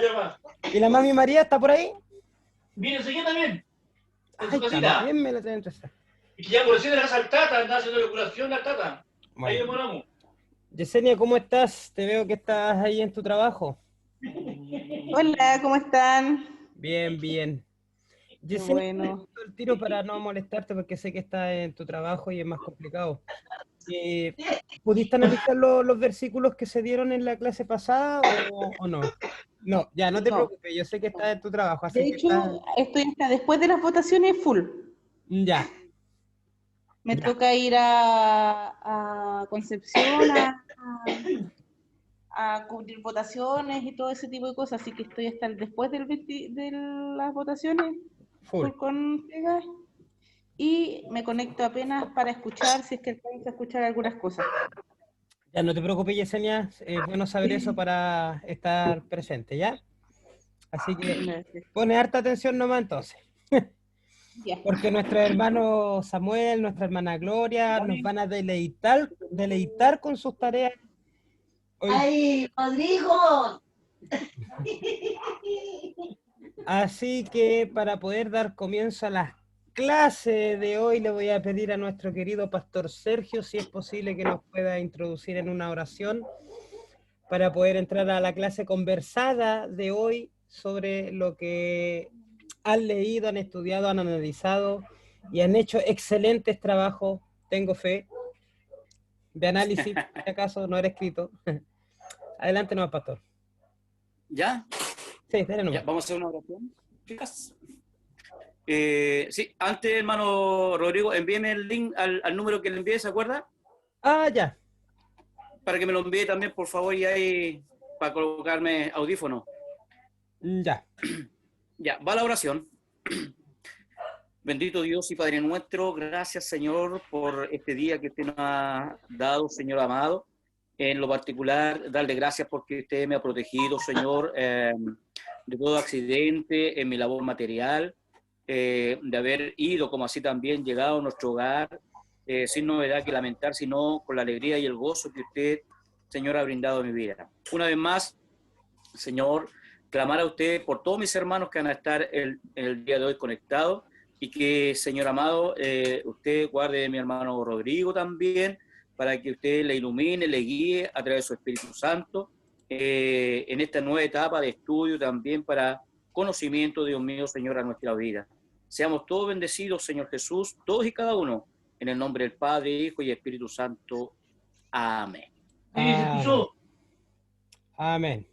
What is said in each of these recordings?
Llama. ¿Y la mami María está por ahí? Viene enseguida también. En su Ay, casita. también me la traen entre. Y que ya por recién de la casa al Tata, anda haciendo la curación al Tata. Ahí Bueno. demoramos. Yesenia, ¿cómo estás? Te veo que estás ahí en tu trabajo. Hola, ¿cómo están? Bien, bien. Yesenia, Bueno. el tiro para no molestarte porque sé que estás en tu trabajo y es más complicado. ¿Pudiste analizar los versículos que se dieron en la clase pasada o no? No, ya, no te preocupes, yo sé que estás en tu trabajo, así De que hecho, estoy hasta después de las votaciones full. Ya. Me toca ir a Concepción a cubrir votaciones y todo ese tipo de cosas, así que estoy hasta después de las votaciones full con pegas y me conecto apenas para escuchar, si es que alcanzo a escuchar algunas cosas. Ya, no te preocupes, Yesenia, es bueno saber eso para estar presente, ¿ya? Así que pone harta atención nomás entonces. Porque nuestro hermano Samuel, nuestra hermana Gloria, nos van a deleitar con sus tareas. ¡Ay, Rodrigo! Así que para poder dar comienzo a las clases de hoy, le voy a pedir a nuestro querido pastor Sergio, si es posible que nos pueda introducir en una oración para poder entrar a la clase conversada de hoy sobre lo que han leído, han estudiado, han analizado y han hecho excelentes trabajos, tengo fe, de análisis, si acaso no era escrito. Adelante nomás, pastor. ¿Ya? Sí, dale nomás. ¿Ya? ¿Vamos a hacer una oración, chicas? Sí, antes, hermano Rodrigo, envíeme el link al número que le envié, ¿se acuerda? Ah, ya. Para que me lo envíe también, por favor, y ahí para colocarme audífono. Ya. Ya, va la oración. Bendito Dios y Padre nuestro, gracias, Señor, por este día que usted nos ha dado, Señor amado. En lo particular, darle gracias porque usted me ha protegido, Señor, de todo accidente en mi labor material, de haber ido, como así también llegado a nuestro hogar, sin novedad que lamentar, sino con la alegría y el gozo que usted, Señor, ha brindado en mi vida. Una vez más, Señor, clamar a usted por todos mis hermanos que van a estar el día de hoy conectados, y que, Señor amado, usted guarde a mi hermano Rodrigo también, para que usted le ilumine, le guíe a través de su Espíritu Santo, en esta nueva etapa de estudio también para conocimiento, Dios mío, Señor, a nuestra vida. Seamos todos bendecidos, Señor Jesús, todos y cada uno, en el nombre del Padre, Hijo y Espíritu Santo. Amén. Amén. Amén.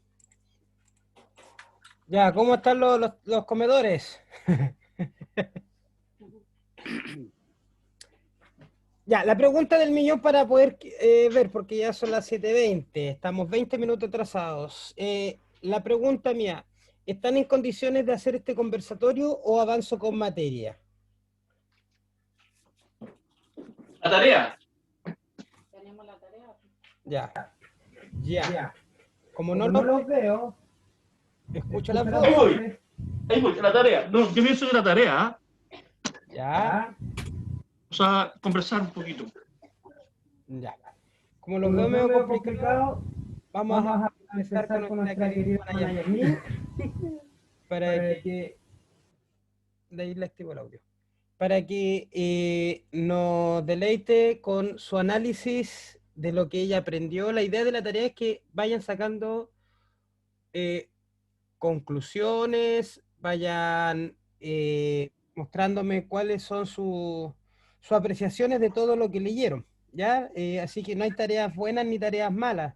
Ya, ¿cómo están los comedores? Ya, la pregunta del millón para poder ver, porque ya son las 7:20, estamos 20 minutos atrasados. La pregunta mía, ¿están en condiciones de hacer este conversatorio o avanzo con materia? La tarea. Tenemos la tarea. Ya. Como no los veo, escucho las voces. Ahí voy, la tarea. No, yo pienso de la tarea. Ya. Vamos a conversar un poquito. Ya. Como los veo medio complicado, vamos a empezar con nuestra querida hermana Yasmín para que... De ahí le activo el audio. Para que nos deleite con su análisis de lo que ella aprendió. La idea de la tarea es que vayan sacando conclusiones, vayan mostrándome cuáles son sus apreciaciones de todo lo que leyeron, ¿ya? Así que no hay tareas buenas ni tareas malas.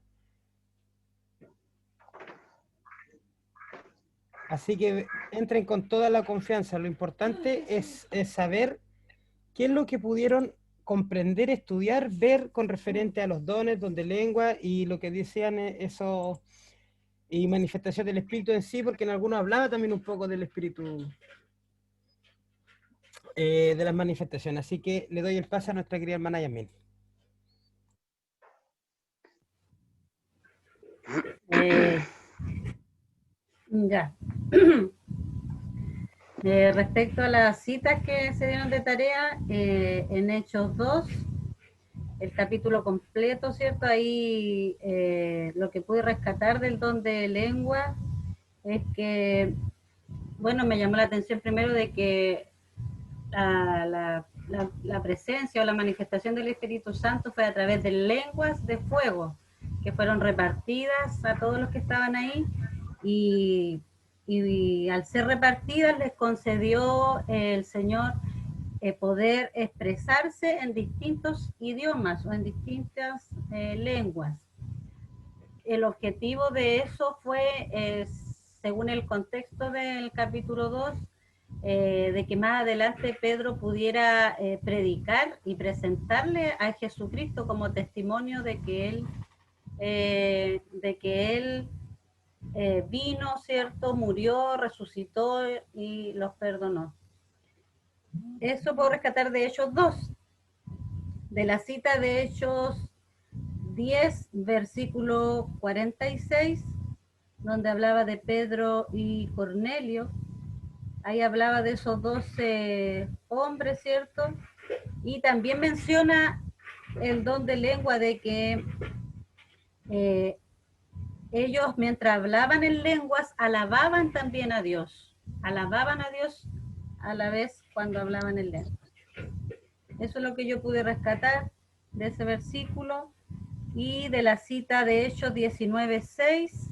Así que entren con toda la confianza. Lo importante es saber qué es lo que pudieron comprender, estudiar, ver con referente a los dones, don de lengua y lo que decían eso y manifestación del espíritu en sí, porque en algunos hablaba también un poco del espíritu de las manifestaciones. Así que le doy el pase a nuestra querida hermana Yasmín. Ya. Respecto a las citas que se dieron de tarea, en Hechos 2, el capítulo completo, ¿cierto? Ahí lo que pude rescatar del don de lengua es que, bueno, me llamó la atención primero de que la presencia o la manifestación del Espíritu Santo fue a través de lenguas de fuego que fueron repartidas a todos los que estaban ahí y al ser repartidas les concedió el Señor poder expresarse en distintos idiomas o en distintas lenguas. El objetivo de eso fue, según el contexto del capítulo 2, de que más adelante Pedro pudiera predicar y presentarle a Jesucristo como testimonio de que él vino, ¿cierto? Murió, resucitó y los perdonó. Eso puedo rescatar de Hechos 2, de la cita de Hechos 10, versículo 46, donde hablaba de Pedro y Cornelio. Ahí hablaba de esos 12 hombres, ¿cierto? Y también menciona el don de lengua, de que ellos mientras hablaban en lenguas alababan también a Dios. Alababan a Dios a la vez cuando hablaban en lenguas. Eso es lo que yo pude rescatar de ese versículo y de la cita de Hechos 19:6.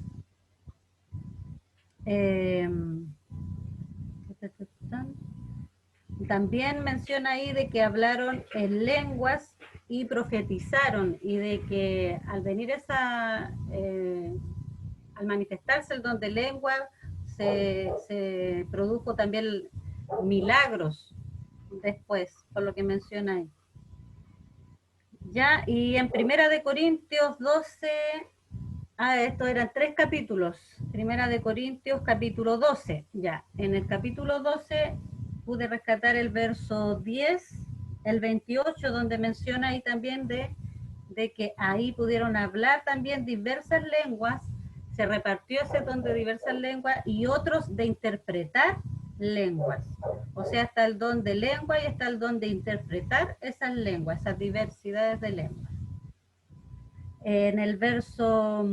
También menciona ahí de que hablaron en lenguas y profetizaron, y de que al venir al manifestarse el don de lengua, se produjo también milagros después, por lo que menciona ahí. Ya, y en Primera de Corintios 12, estos eran 3 capítulos. Primera de Corintios, capítulo 12, ya. En el capítulo 12 pude rescatar el verso 10, el 28, donde menciona ahí también de que ahí pudieron hablar también diversas lenguas, se repartió ese don de diversas lenguas y otros de interpretar lenguas. O sea, está el don de lengua y está el don de interpretar esas lenguas, esas diversidades de lenguas. En el verso,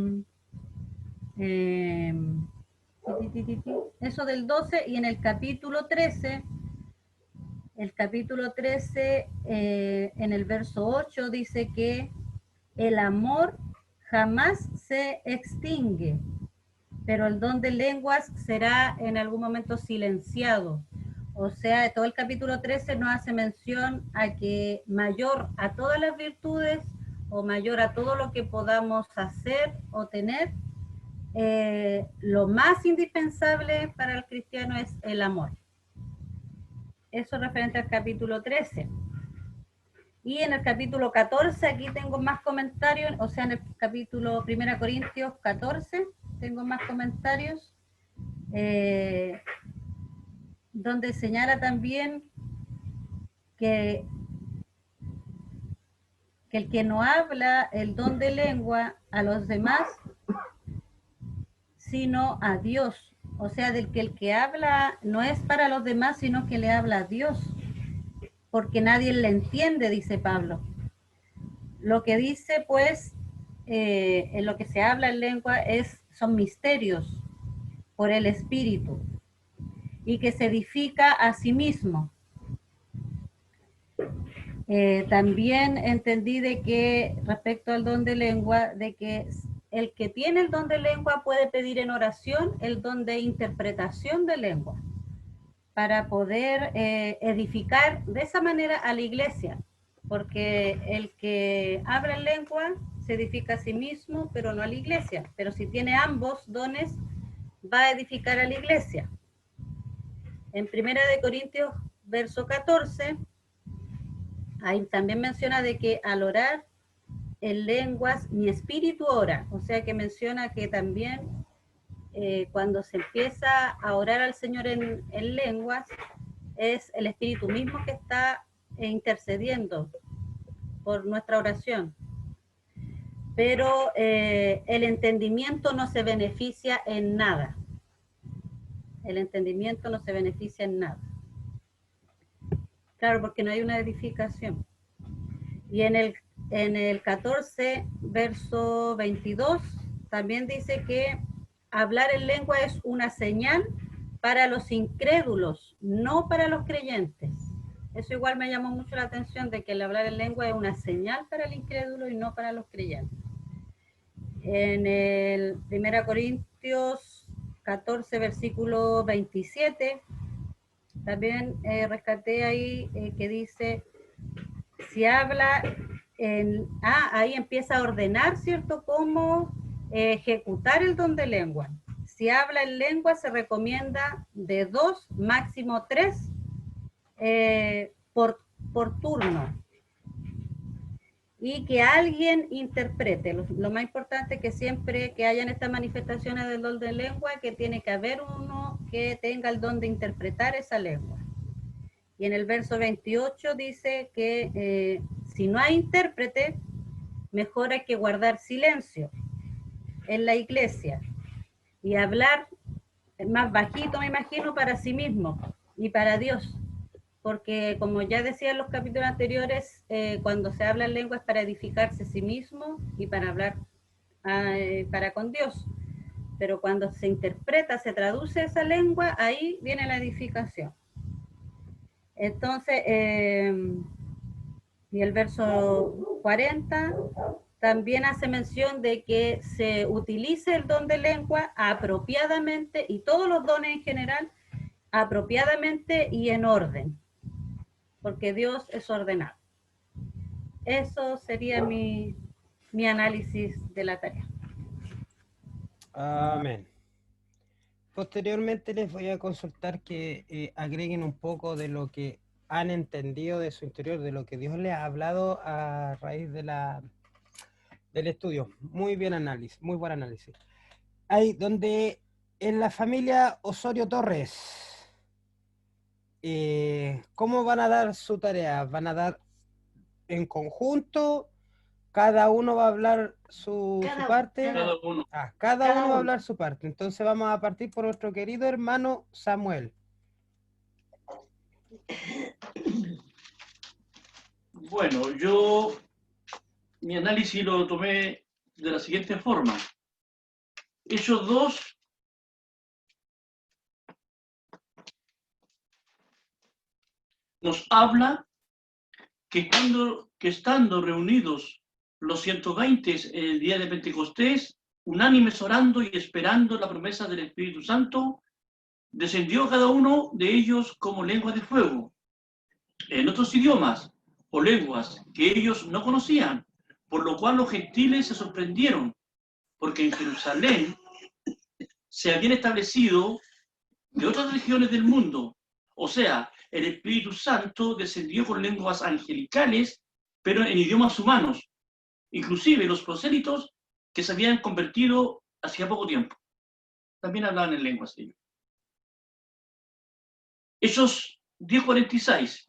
eso del 12, y en el capítulo 13, en el verso 8 dice que el amor jamás se extingue, pero el don de lenguas será en algún momento silenciado. O sea, todo el capítulo 13 nos hace mención a que mayor a todas las virtudes o mayor a todo lo que podamos hacer o tener, lo más indispensable para el cristiano es el amor. Eso referente al capítulo 13. Y en el capítulo 14, aquí tengo más comentarios, o sea, en el capítulo 1 Corintios 14, tengo más comentarios, donde señala también que el que no habla el don de lengua a los demás, sino a Dios. O sea, del que el que habla no es para los demás, sino que le habla a Dios, porque nadie le entiende, dice Pablo. Lo que dice, pues, en lo que se habla en lengua son misterios por el Espíritu, y que se edifica a sí mismo. También entendí de que, respecto al don de lengua, de que el que tiene el don de lengua puede pedir en oración el don de interpretación de lengua, para poder edificar de esa manera a la iglesia, porque el que habla en lengua se edifica a sí mismo, pero no a la iglesia. Pero si tiene ambos dones, va a edificar a la iglesia. En 1 Corintios, verso 14, ahí también menciona de que al orar en lenguas, mi espíritu ora. O sea que menciona que también cuando se empieza a orar al Señor en lenguas, es el Espíritu mismo que está intercediendo por nuestra oración. Pero el entendimiento no se beneficia en nada. El entendimiento no se beneficia en nada. Claro, porque no hay una edificación. Y en el en el 14, verso 22, también dice que hablar en lengua es una señal para los incrédulos, no para los creyentes. Eso igual me llamó mucho la atención, de que el hablar en lengua es una señal para el incrédulo y no para los creyentes. En el 1 Corintios 14, versículo 27, también rescaté ahí que dice, si habla en... ahí empieza a ordenar, ¿cierto?, cómo ejecutar el don de lengua. Si habla en lengua se recomienda de 2, máximo 3 por turno. Y que alguien interprete. Lo más importante es que siempre que hayan estas manifestaciones del don de lengua, que tiene que haber uno que tenga el don de interpretar esa lengua. Y en el verso 28 dice que si no hay intérprete, mejor hay que guardar silencio en la iglesia y hablar más bajito, me imagino, para sí mismo y para Dios. Porque como ya decía en los capítulos anteriores, cuando se habla en lengua es para edificarse a sí mismo y para hablar para con Dios. Pero cuando se interpreta, se traduce esa lengua, ahí viene la edificación. Entonces, y el verso 40 también hace mención de que se utilice el don de lengua apropiadamente, y todos los dones en general, apropiadamente y en orden, porque Dios es ordenado. Eso sería mi análisis de la tarea. Amén. Posteriormente les voy a consultar que agreguen un poco de lo que han entendido de su interior, de lo que Dios les ha hablado a raíz de del estudio. Muy buen análisis. Ahí donde en la familia Osorio Torres, ¿cómo van a dar su tarea? ¿Van a dar en conjunto? ¿Cada uno va a hablar su parte? Cada uno va a hablar su parte. Entonces vamos a partir por nuestro querido hermano Samuel. Bueno, mi análisis lo tomé de la siguiente forma. Ellos dos nos habla que estando reunidos los 120 el día de Pentecostés, unánimes orando y esperando la promesa del Espíritu Santo, descendió cada uno de ellos como lengua de fuego, en otros idiomas o lenguas que ellos no conocían, por lo cual los gentiles se sorprendieron, porque en Jerusalén se habían establecido de otras regiones del mundo, o sea, el Espíritu Santo descendió con lenguas angelicales, pero en idiomas humanos, inclusive los prosélitos que se habían convertido hacía poco tiempo. También hablaban en lenguas ellos. Hechos 10:46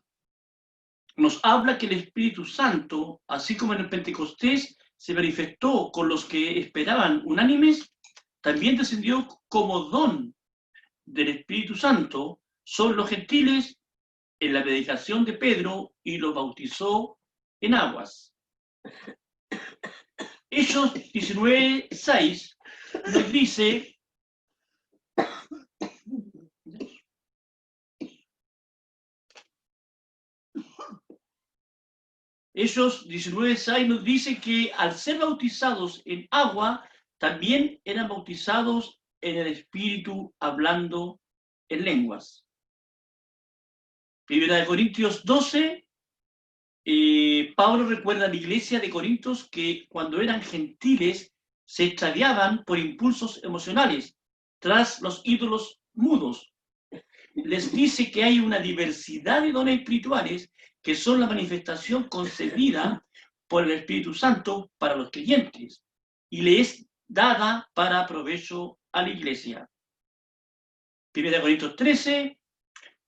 nos habla que el Espíritu Santo, así como en el Pentecostés se manifestó con los que esperaban unánimes, también descendió como don del Espíritu Santo sobre los gentiles en la predicación de Pedro y los bautizó en aguas. Hechos 19:6 nos dice Hechos 19:6 nos dice que al ser bautizados en agua, también eran bautizados en el Espíritu, hablando en lenguas. Primera de Corintios 12, Pablo recuerda a la iglesia de Corintios que cuando eran gentiles se extraviaban por impulsos emocionales tras los ídolos mudos. Les dice que hay una diversidad de dones espirituales que son la manifestación concebida por el Espíritu Santo para los creyentes y le es dada para provecho a la iglesia. 1 Corintios 13,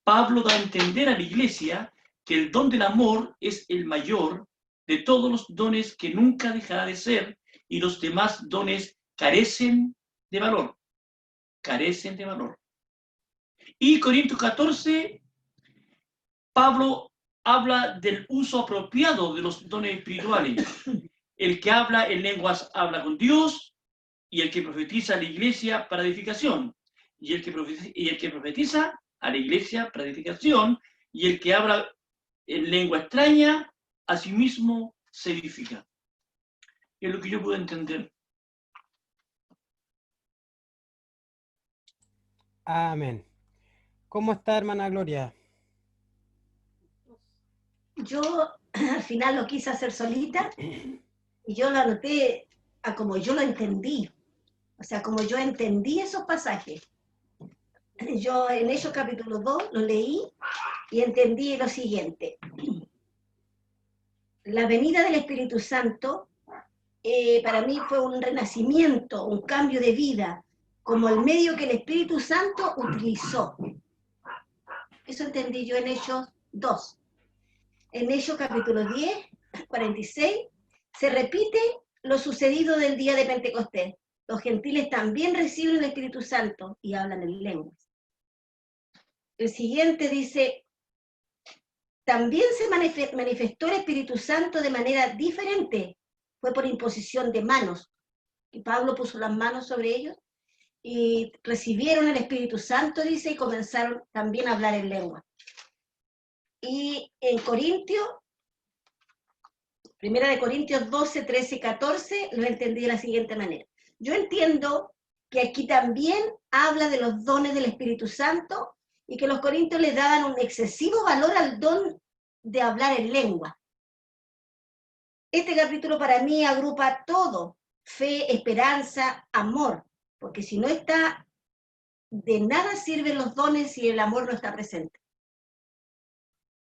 Pablo da a entender a la iglesia que el don del amor es el mayor de todos los dones, que nunca dejará de ser, y los demás dones carecen de valor. Carecen de valor. Y Corintios 14, Pablo habla del uso apropiado de los dones espirituales. El que habla en lenguas habla con Dios, y el que profetiza a la iglesia para edificación. Y el que profetiza a la iglesia para edificación, y el que habla en lengua extraña, a sí mismo se edifica. Es lo que yo puedo entender. Amén. ¿Cómo está, hermana Gloria? Yo al final lo quise hacer solita y yo lo anoté a como yo lo entendí, o sea, como yo entendí esos pasajes. Yo en Hechos capítulo 2 lo leí y entendí lo siguiente. La venida del Espíritu Santo para mí fue un renacimiento, un cambio de vida, como el medio que el Espíritu Santo utilizó. Eso entendí yo en Hechos 2. En Hechos capítulo 10, 46, se repite lo sucedido del día de Pentecostés. Los gentiles también reciben el Espíritu Santo y hablan en lenguas. El siguiente dice, también se manifestó el Espíritu Santo de manera diferente. Fue por imposición de manos. Y Pablo puso las manos sobre ellos y recibieron el Espíritu Santo, dice, y comenzaron también a hablar en lengua. Y en Corintios, Primera de Corintios 12, 13 y 14, lo entendí de la siguiente manera. Yo entiendo que aquí también habla de los dones del Espíritu Santo y que los corintios le daban un excesivo valor al don de hablar en lengua. Este capítulo para mí agrupa todo, fe, esperanza, amor, porque si no está, de nada sirven los dones si el amor no está presente.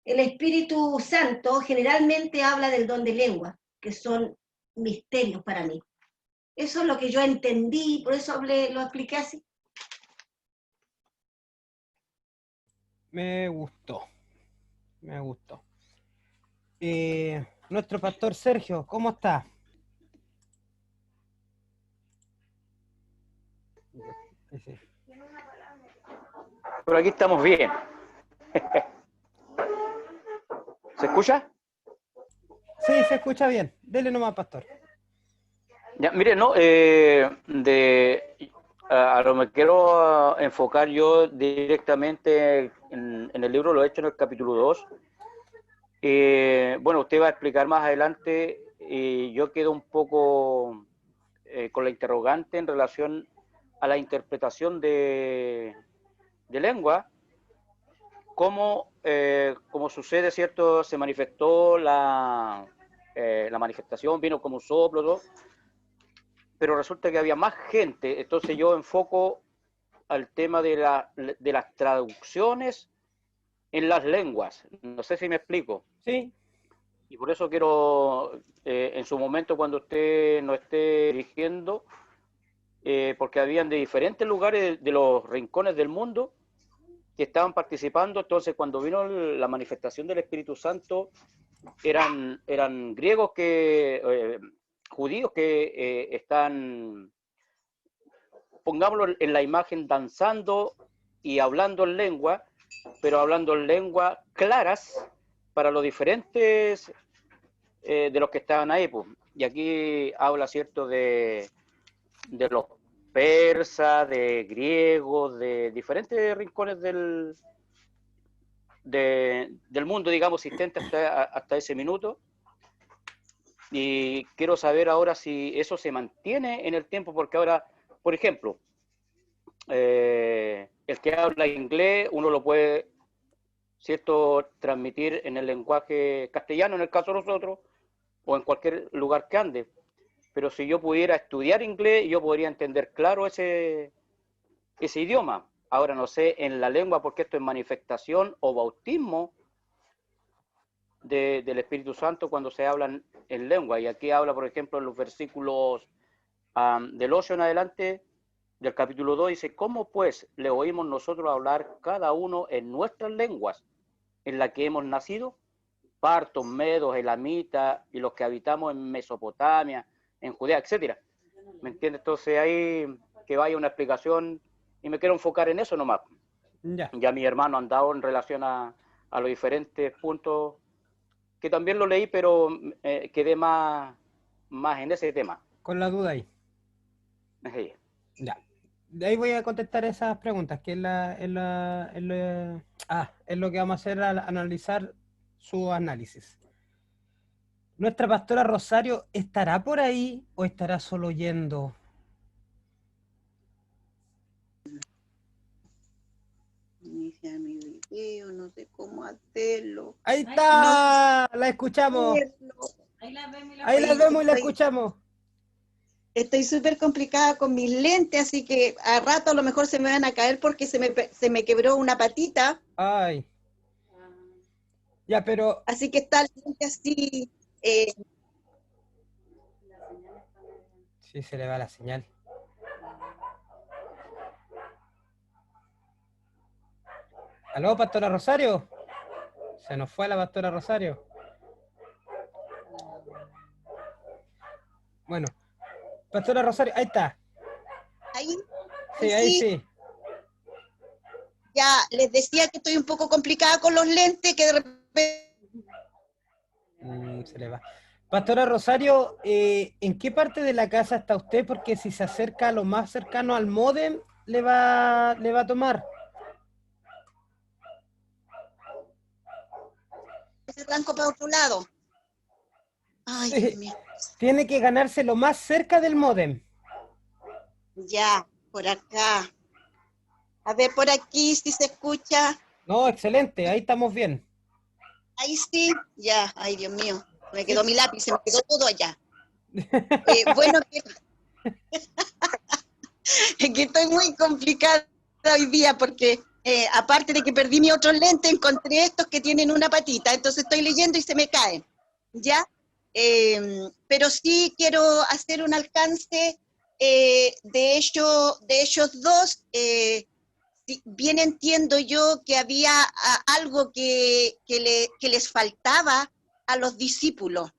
El Espíritu Santo generalmente habla del don de lengua, que son misterios para mí. Eso es lo que yo entendí, por eso lo expliqué así. Me gustó. Me gustó. Nuestro pastor Sergio, ¿cómo está? Sí. Por aquí estamos bien. ¿Se escucha? Sí, se escucha bien. Dele nomás, pastor. Ya, mire, no, a lo que me quiero enfocar yo directamente en el libro, lo he hecho en el capítulo 2. Bueno, usted va a explicar más adelante, y yo quedo un poco con la interrogante en relación a la interpretación de lengua, cómo sucede, ¿cierto? Se manifestó la manifestación, vino como un soplo, ¿no? Pero resulta que había más gente, entonces yo enfoco al tema de las traducciones en las lenguas. No sé si me explico. Sí. Y por eso quiero, en su momento, cuando usted no esté dirigiendo, porque habían de diferentes lugares de los rincones del mundo que estaban participando, entonces cuando vino la manifestación del Espíritu Santo, eran griegos judíos que están, pongámoslo en la imagen, danzando y hablando en lengua, pero hablando en lenguas claras para los diferentes de los que estaban ahí, pues. Y aquí habla, ¿cierto?, de los persas, de griegos, de diferentes rincones del mundo, digamos, existente hasta ese minuto. Y quiero saber ahora si eso se mantiene en el tiempo, porque ahora, por ejemplo, el que habla inglés, uno lo puede, ¿cierto?, transmitir en el lenguaje castellano, en el caso de nosotros, o en cualquier lugar que ande. Pero si yo pudiera estudiar inglés, yo podría entender claro ese idioma. Ahora no sé en la lengua, porque esto es manifestación o bautismo del Espíritu Santo cuando se hablan en lengua. Y aquí habla, por ejemplo, en los versículos del 8 en adelante, del capítulo 2, dice, ¿cómo pues le oímos nosotros hablar cada uno en nuestras lenguas en la que hemos nacido? Partos, medos, elamitas y los que habitamos en Mesopotamia, en Judea, etcétera. ¿Me entiendes? Entonces ahí que vaya una explicación, y me quiero enfocar en eso nomás. Ya mis hermanos han dado en relación a los diferentes puntos que también lo leí, pero quedé más en ese tema. Con la duda ahí. Sí. Ya. De ahí voy a contestar esas preguntas, que es lo que vamos a hacer al analizar su análisis. ¿Nuestra pastora Rosario estará por ahí o estará solo oyendo? Inicia mi video, no sé cómo hacerlo. ¡Ahí está! No ¡La escuchamos! Ahí la vemos y la escuchamos. Estoy súper complicada con mis lentes, así que a rato a lo mejor se me van a caer porque se me quebró una patita. Ay. Ya, pero... Así que está el lente así. Sí, se le va la señal. ¿Aló, pastora Rosario? Se nos fue la pastora Rosario. Bueno, pastora Rosario, ahí está. Ahí. Sí, ahí sí. Ya, les decía que estoy un poco complicada con los lentes, que de repente... Se le va. Pastora Rosario, ¿en qué parte de la casa está usted? Porque si se acerca lo más cercano al módem, le va a tomar. Se arranco para otro lado. Ay, Sí. Dios mío. Tiene que ganarse lo más cerca del módem. Ya, por acá. A ver, por aquí, si se escucha. No, excelente, ahí estamos bien. Ahí sí, ya, ay, Dios mío. Me quedó mi lápiz, se me quedó todo allá. Bueno, que estoy muy complicada hoy día porque aparte de que perdí mi otro lente, encontré estos que tienen una patita, entonces estoy leyendo y se me caen, ¿ya? Pero sí quiero hacer un alcance de ellos dos. Bien entiendo yo que había algo que les faltaba a los discípulos,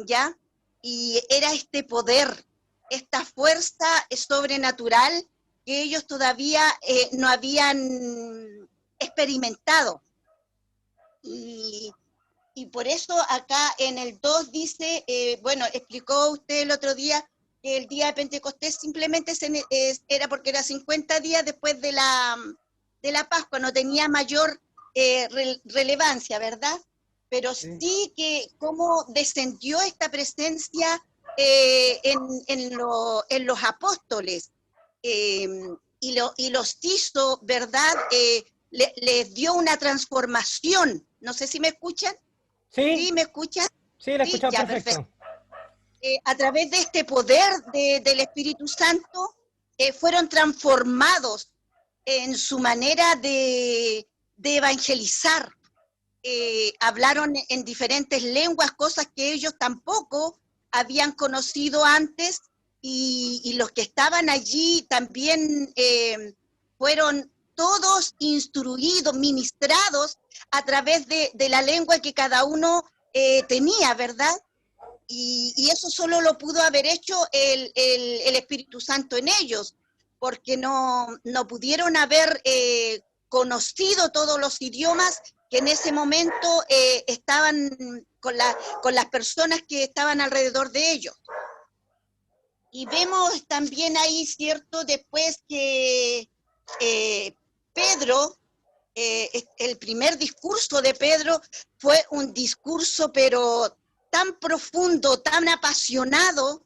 ¿ya? Y era este poder, esta fuerza sobrenatural que ellos todavía no habían experimentado. Y por eso acá en el 2 dice, bueno, explicó usted el otro día que el día de Pentecostés simplemente era porque era 50 días después de la Pascua, no tenía mayor relevancia, ¿verdad? Pero sí que cómo descendió esta presencia en los apóstoles y los hizo, ¿verdad? Les dio una transformación. No sé si me escuchan. ¿Sí? ¿Me escuchan? Sí, la escuchamos ya, perfecto. A través de este poder del Espíritu Santo, fueron transformados en su manera de evangelizar. Hablaron en diferentes lenguas, cosas que ellos tampoco habían conocido antes, y los que estaban allí también fueron todos instruidos, ministrados a través de la lengua que cada uno tenía, ¿verdad? Y eso solo lo pudo haber hecho el Espíritu Santo en ellos, porque no pudieron haber conocido todos los idiomas que en ese momento estaban con las personas que estaban alrededor de ellos. Y vemos también ahí, ¿cierto?, después que Pedro, el primer discurso de Pedro fue un discurso pero tan profundo, tan apasionado,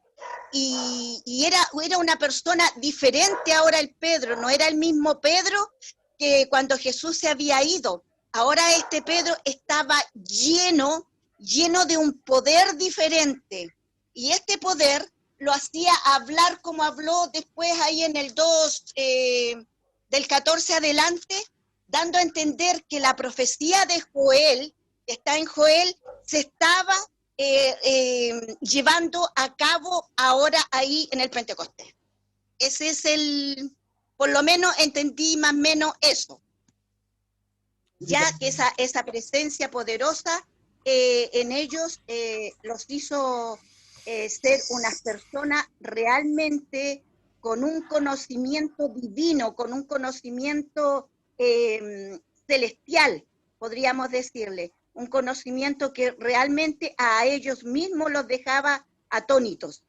y era una persona diferente ahora el Pedro, no era el mismo Pedro que cuando Jesús se había ido. Ahora este Pedro estaba lleno de un poder diferente, y este poder lo hacía hablar como habló después ahí en el 2, del 14 adelante, dando a entender que la profecía de Joel, que está en Joel, se estaba llevando a cabo ahora ahí en el Pentecostés. Ese es por lo menos entendí más o menos eso. Ya que esa presencia poderosa en ellos los hizo ser unas personas realmente con un conocimiento divino, con un conocimiento celestial, podríamos decirle. un conocimiento que realmente a ellos mismos los dejaba atónitos,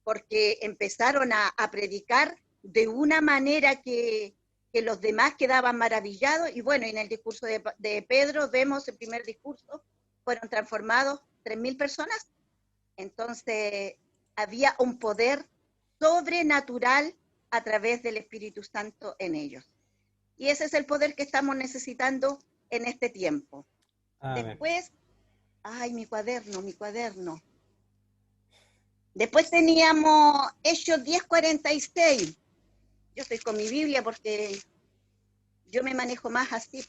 porque empezaron a predicar de una manera que los demás quedaban maravillados, y bueno, en el discurso de Pedro vemos el primer discurso, fueron transformados 3.000 personas, entonces había un poder sobrenatural a través del Espíritu Santo en ellos. Y ese es el poder que estamos necesitando en este tiempo. Amén. Después, ay, mi cuaderno. Después teníamos Hechos 10:46. Yo estoy con mi Biblia porque yo me manejo más así.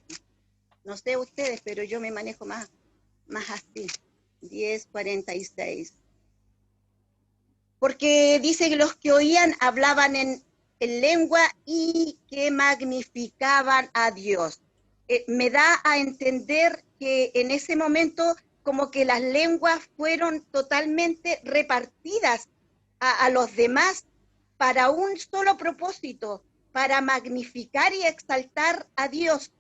No sé ustedes, pero yo me manejo más así. 10:46. Porque dice que los que oían hablaban en lengua y que magnificaban a Dios. Me da a entender que en ese momento como que las lenguas fueron totalmente repartidas a los demás para un solo propósito, para magnificar y exaltar a Dios,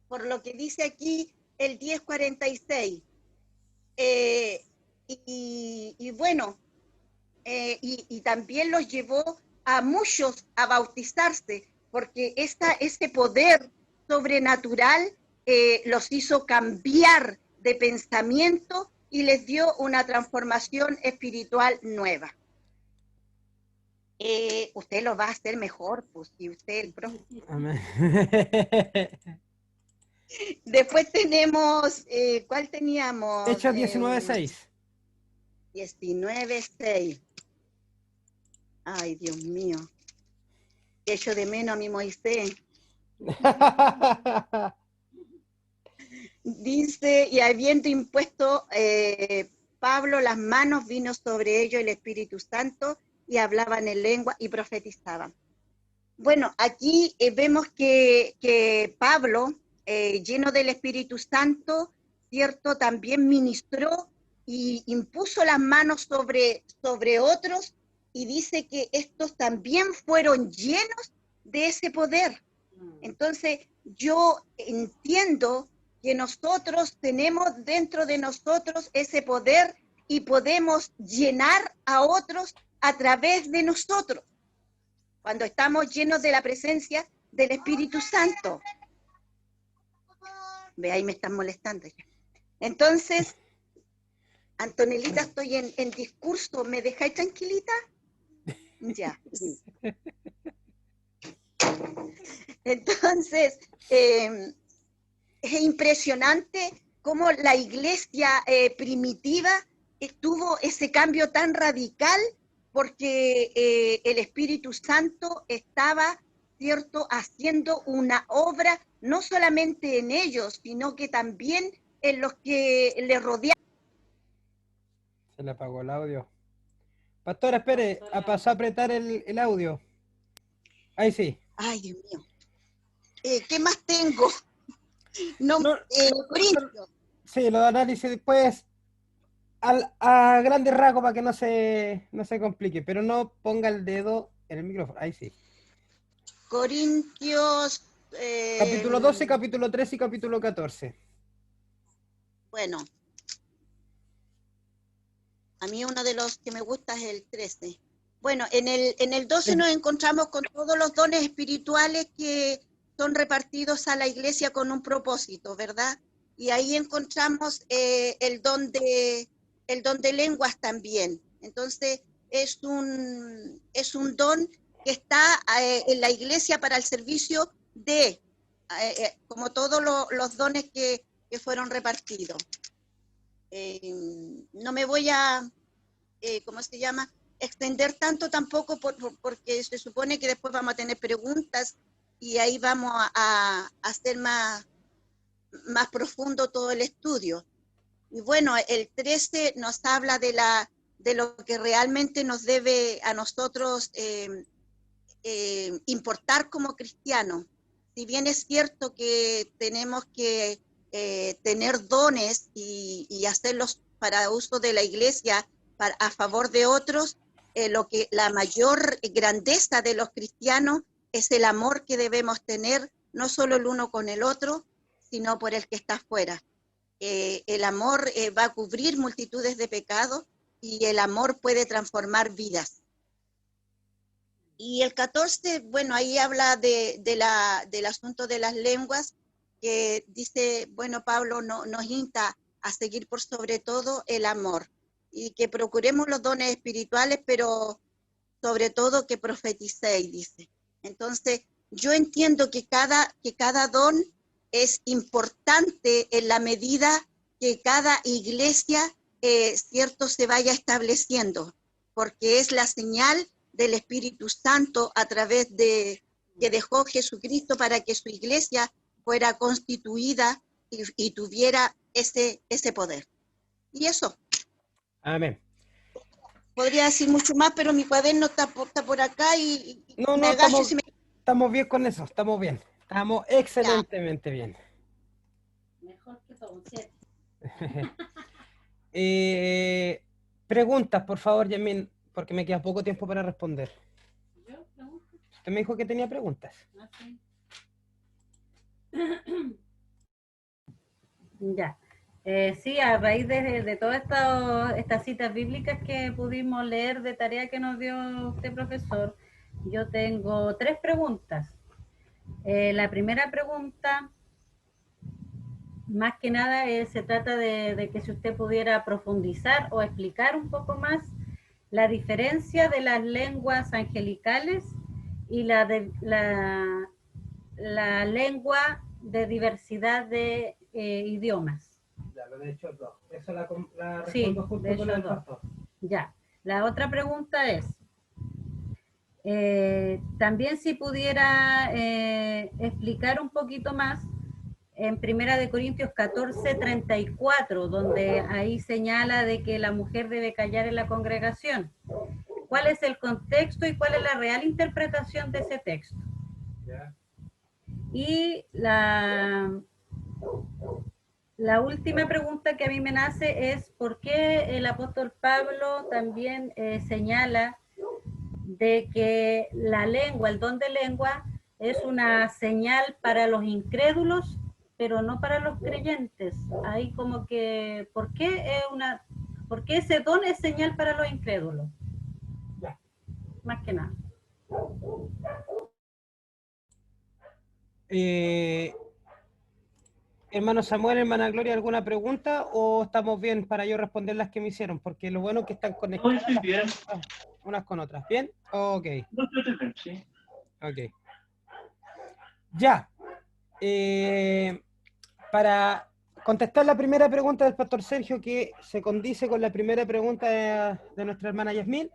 por lo que dice aquí el 10:46. Y bueno, y también los llevó a muchos a bautizarse, porque ese poder sobrenatural los hizo cambiar de pensamiento y les dio una transformación espiritual nueva. Usted lo va a hacer mejor, pues, si usted el profe. Amén. Después tenemos, ¿cuál teníamos? Hechos 19:6. 19:6. Ay, Dios mío. Echo de menos a mi Moisés. Dice, y habiendo impuesto Pablo las manos, vino sobre ellos el Espíritu Santo y hablaban en lengua y profetizaban. Bueno, aquí vemos que Pablo, lleno del Espíritu Santo, ¿cierto? También ministró y impuso las manos sobre otros, y dice que estos también fueron llenos de ese poder. Entonces, yo entiendo que nosotros tenemos dentro de nosotros ese poder y podemos llenar a otros a través de nosotros, cuando estamos llenos de la presencia del Espíritu Santo. Ve, ahí me están molestando ya. Entonces, Antonelita, estoy en discurso, ¿me dejáis tranquilita? Ya. Entonces, es impresionante cómo la iglesia primitiva tuvo ese cambio tan radical, porque el Espíritu Santo estaba, ¿cierto?, haciendo una obra no solamente en ellos, sino que también en los que le rodeaban. Se le apagó el audio. Pastor, espere, pasó a apretar el audio. Ahí sí. Ay, Dios mío. ¿Qué más tengo? Corintios. Sí, lo de análisis después a grandes rasgos para que no se complique, pero no ponga el dedo en el micrófono. Ahí sí. Corintios. Capítulo 12, capítulo 13 y capítulo 14. Bueno. A mí uno de los que me gusta es el 13. Bueno, en el 12 nos encontramos con todos los dones espirituales que son repartidos a la iglesia con un propósito, ¿verdad? Y ahí encontramos el don de lenguas también. Entonces, es un don que está en la iglesia para el servicio de, como todos los dones que fueron repartidos. No me voy a, ¿cómo se llama?, extender tanto tampoco porque se supone que después vamos a tener preguntas y ahí vamos a hacer más profundo todo el estudio. Y bueno, el 13 nos habla de lo que realmente nos debe a nosotros importar como cristianos. Si bien es cierto que tenemos que tener dones y hacerlos para uso de la iglesia a favor de otros, la mayor grandeza de los cristianos es el amor que debemos tener, no solo el uno con el otro, sino por el que está afuera. el amor va a cubrir multitudes de pecados y el amor puede transformar vidas. Y el 14, bueno, ahí habla del asunto de las lenguas, que dice, bueno, Pablo nos insta a seguir por sobre todo el amor y que procuremos los dones espirituales, pero sobre todo que profeticéis, dice. Entonces, yo entiendo que cada don es importante en la medida que cada iglesia, cierto, se vaya estableciendo, porque es la señal del Espíritu Santo a través de que dejó Jesucristo para que su iglesia fuera constituida y tuviera ese poder. Y eso. Amén. Podría decir mucho más, pero mi cuaderno está por acá y No, me agacho y estamos bien con eso, estamos bien. Estamos excelentemente bien. Mejor que todo, ¿cierto? Preguntas, por favor, Yamin, porque me queda poco tiempo para responder. ¿Yo pregunto? Usted me dijo que tenía preguntas. Ah, sí. Ya. Sí, a raíz de todas estas citas bíblicas que pudimos leer de tarea que nos dio usted, profesor, yo tengo 3 preguntas. La primera pregunta, más que nada, se trata de que si usted pudiera profundizar o explicar un poco más la diferencia de las lenguas angelicales y la lengua de diversidad de idiomas. Ya, lo de hecho dos. Eso la respondo Sí, junto de con hecho el dos. pastor. Ya. La otra pregunta es, también si pudiera explicar un poquito más en 1 Corintios 14:34, donde ahí señala de que la mujer debe callar en la congregación. ¿Cuál es el contexto y cuál es la real interpretación de ese texto? Ya. Y la última pregunta que a mí me nace es ¿por qué el apóstol Pablo también señala de que la lengua, el don de lengua, es una señal para los incrédulos, pero no para los creyentes? Ahí como que, ¿por qué ese don es señal para los incrédulos? Ya. Más que nada. Hermano Samuel, hermana Gloria, ¿alguna pregunta o estamos bien para yo responder las que me hicieron? Porque lo bueno es que están conectadas No, estoy bien. unas con otras. ¿Bien? Ok. No, estoy bien, sí. Ok. Ya. Para contestar la primera pregunta del pastor Sergio, que se condice con la primera pregunta de nuestra hermana Yasmín,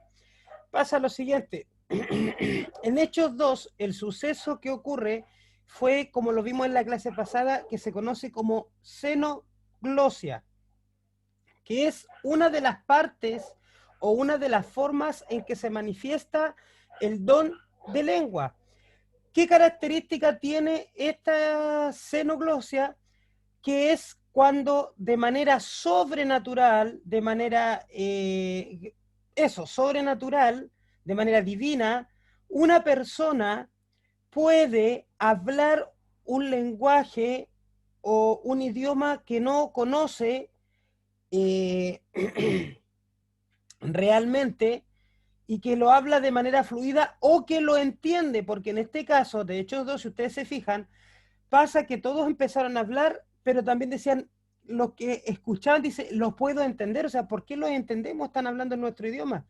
pasa lo siguiente. En Hechos 2, el suceso que ocurre fue, como lo vimos en la clase pasada, que se conoce como xenoglosia, que es una de las partes o una de las formas en que se manifiesta el don de lengua. ¿Qué característica tiene esta xenoglosia? Que es cuando de manera sobrenatural, de manera, sobrenatural, de manera divina, una persona puede hablar un lenguaje o un idioma que no conoce realmente y que lo habla de manera fluida o que lo entiende, porque en este caso, de Hechos 2, si ustedes se fijan, pasa que todos empezaron a hablar, pero también decían, los que escuchaban, dice, los puedo entender, o sea, ¿por qué los entendemos? Están hablando en nuestro idioma.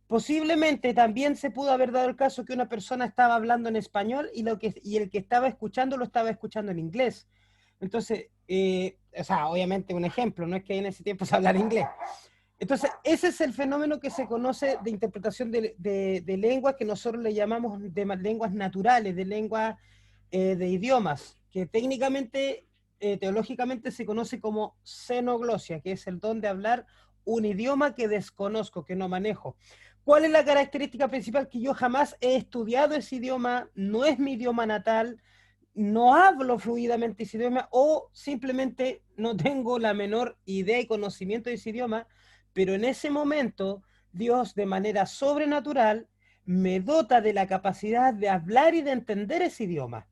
Posiblemente también se pudo haber dado el caso que una persona estaba hablando en español y el que estaba escuchando lo estaba escuchando en inglés. Entonces, o sea, obviamente un ejemplo, no es que en ese tiempo se hablara inglés. Entonces, ese es el fenómeno que se conoce de interpretación de lenguas, que nosotros le llamamos de lenguas naturales, de lenguas de idiomas, que técnicamente, teológicamente se conoce como xenoglosia, que es el don de hablar un idioma que desconozco, que no manejo. ¿Cuál es la característica principal? Que yo jamás he estudiado ese idioma, no es mi idioma natal, no hablo fluidamente ese idioma o simplemente no tengo la menor idea y conocimiento de ese idioma, pero en ese momento Dios de manera sobrenatural me dota de la capacidad de hablar y de entender ese idioma.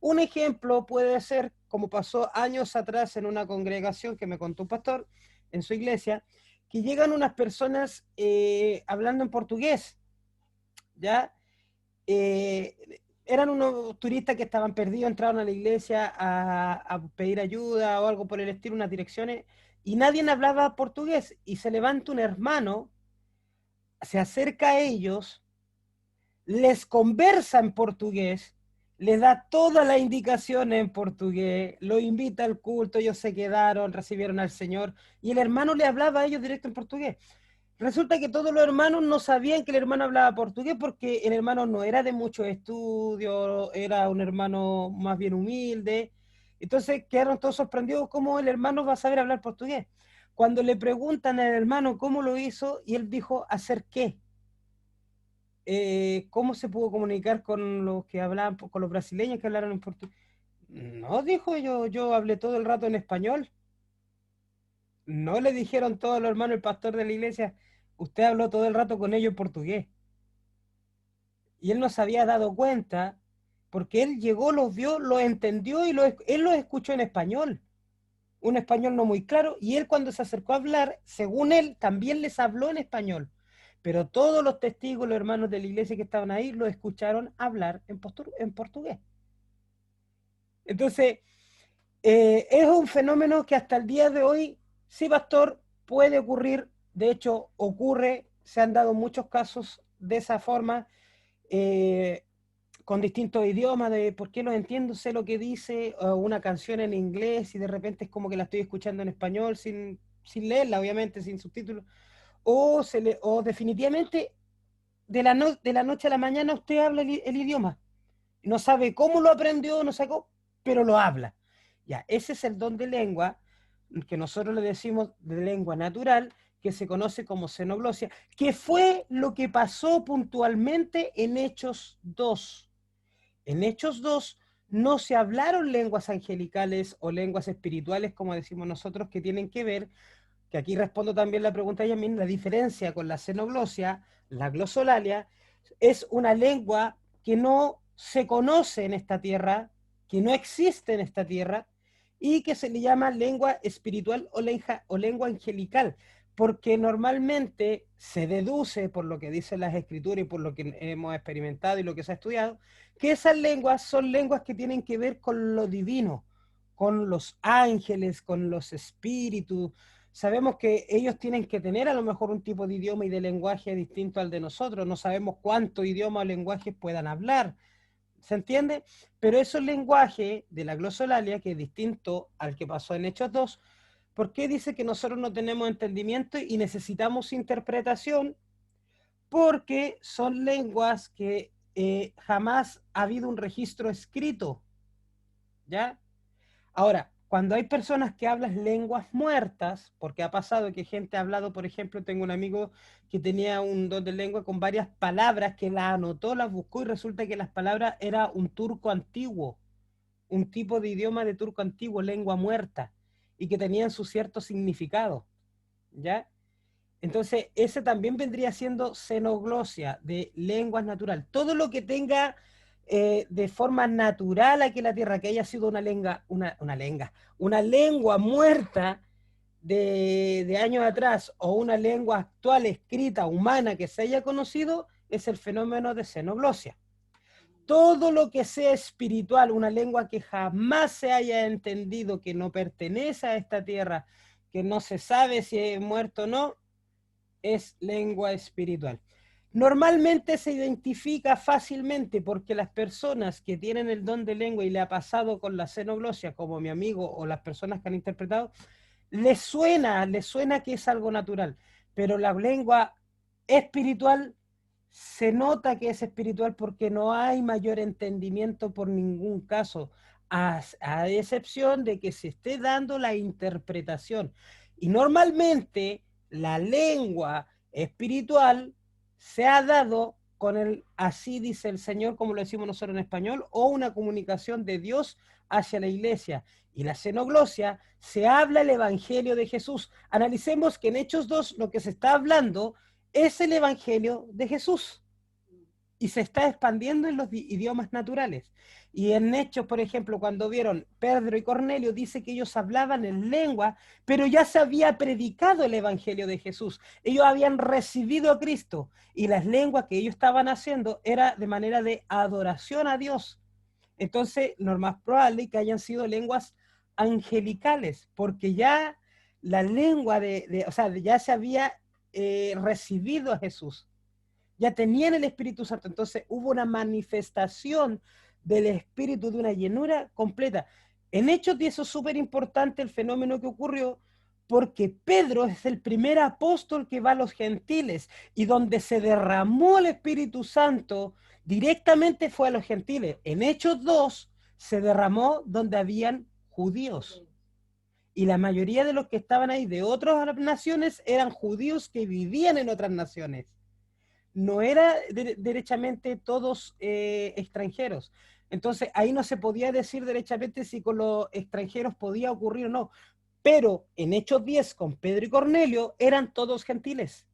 Un ejemplo puede ser como pasó años atrás en una congregación que me contó un pastor en su iglesia, que llegan unas personas hablando en portugués, ¿ya? Eran unos turistas que estaban perdidos, entraron a la iglesia a pedir ayuda o algo por el estilo, unas direcciones, y nadie hablaba portugués, y se levanta un hermano, se acerca a ellos, les conversa en portugués, les da todas las indicaciones en portugués, lo invita al culto, ellos se quedaron, recibieron al Señor, y el hermano le hablaba a ellos directo en portugués. Resulta que todos los hermanos no sabían que el hermano hablaba portugués porque el hermano no era de mucho estudio, era un hermano más bien humilde. Entonces quedaron todos sorprendidos cómo el hermano va a saber hablar portugués. Cuando le preguntan al hermano cómo lo hizo, y él dijo, ¿hacer qué? ¿Cómo se pudo comunicar con los que hablaban, con los brasileños que hablaron en portugués? No, dijo, yo hablé todo el rato en español. No le dijeron todos los hermanos, el pastor de la iglesia, usted habló todo el rato con ellos en portugués. Y él no se había dado cuenta, porque él llegó, los vio, los entendió y él los escuchó en español. Un español no muy claro, y él cuando se acercó a hablar, según él, también les habló en español. Pero todos los testigos, los hermanos de la iglesia que estaban ahí, lo escucharon hablar en portugués. Entonces, es un fenómeno que hasta el día de hoy, sí, pastor, puede ocurrir. De hecho, ocurre, se han dado muchos casos de esa forma, con distintos idiomas, de por qué los entiendo, sé lo que dice, una canción en inglés y de repente es como que la estoy escuchando en español sin leerla, obviamente, sin subtítulos. O definitivamente de la noche a la mañana usted habla el idioma. No sabe cómo lo aprendió, no sabe cómo, pero lo habla. Ya, ese es el don de lengua, que nosotros le decimos de lengua natural, que se conoce como xenoglosia, que fue lo que pasó puntualmente en Hechos 2. En Hechos 2 no se hablaron lenguas angelicales o lenguas espirituales, como decimos nosotros, que tienen que ver, que aquí respondo también la pregunta de Yamin, la diferencia con la xenoglosia, la glosolalia, es una lengua que no se conoce en esta tierra, que no existe en esta tierra, y que se le llama lengua espiritual o lengua angelical, porque normalmente se deduce, por lo que dicen las escrituras y por lo que hemos experimentado y lo que se ha estudiado, que esas lenguas son lenguas que tienen que ver con lo divino, con los ángeles, con los espíritus. Sabemos que ellos tienen que tener a lo mejor un tipo de idioma y de lenguaje distinto al de nosotros. No sabemos cuántos idiomas o lenguajes puedan hablar. ¿Se entiende? Pero esos lenguajes de la glosolalia, que es distinto al que pasó en Hechos 2, ¿por qué dice que nosotros no tenemos entendimiento y necesitamos interpretación? Porque son lenguas que jamás ha habido un registro escrito. ¿Ya? Ahora, cuando hay personas que hablan lenguas muertas, porque ha pasado que gente ha hablado, por ejemplo, tengo un amigo que tenía un don de lengua con varias palabras que las anotó, las buscó y resulta que las palabras era un turco antiguo, un tipo de idioma de turco antiguo, lengua muerta, y que tenían su cierto significado, ¿ya? Entonces, ese también vendría siendo xenoglosia, de lenguas natural. Todo lo que tenga de forma natural aquí en la tierra, que haya sido una lengua muerta de años atrás, o una lengua actual, escrita, humana, que se haya conocido, es el fenómeno de xenoglosia. Todo lo que sea espiritual, una lengua que jamás se haya entendido, que no pertenece a esta tierra, que no se sabe si es muerto o no, es lengua espiritual. Normalmente se identifica fácilmente porque las personas que tienen el don de lengua y le ha pasado con la xenoglosia, como mi amigo o las personas que han interpretado, les suena que es algo natural, pero la lengua espiritual se nota que es espiritual porque no hay mayor entendimiento por ningún caso, a excepción de que se esté dando la interpretación. Y normalmente la lengua espiritual se ha dado con el así dice el Señor, como lo decimos nosotros en español, o una comunicación de Dios hacia la iglesia. Y la xenoglosia se habla el evangelio de Jesús. Analicemos que en Hechos 2 lo que se está hablando es el evangelio de Jesús. y se está expandiendo en los idiomas naturales. Y en Hechos, por ejemplo, cuando vieron Pedro y Cornelio, dice que ellos hablaban en lengua, pero ya se había predicado el evangelio de Jesús. Ellos habían recibido a Cristo y las lenguas que ellos estaban haciendo era de manera de adoración a Dios. Entonces, lo más probable es que hayan sido lenguas angelicales, porque ya la lengua o sea, ya se había recibido a Jesús. Ya tenían el Espíritu Santo, entonces hubo una manifestación del Espíritu, de una llenura completa. En Hechos 10 es súper importante el fenómeno que ocurrió, porque Pedro es el primer apóstol que va a los gentiles, y donde se derramó el Espíritu Santo directamente fue a los gentiles. En Hechos 2 se derramó donde habían judíos. Y la mayoría de los que estaban ahí de otras naciones eran judíos que vivían en otras naciones. No era derechamente todos extranjeros. Entonces ahí no se podía decir derechamente si con los extranjeros podía ocurrir o no. Pero en Hechos 10 con Pedro y Cornelio eran todos gentiles.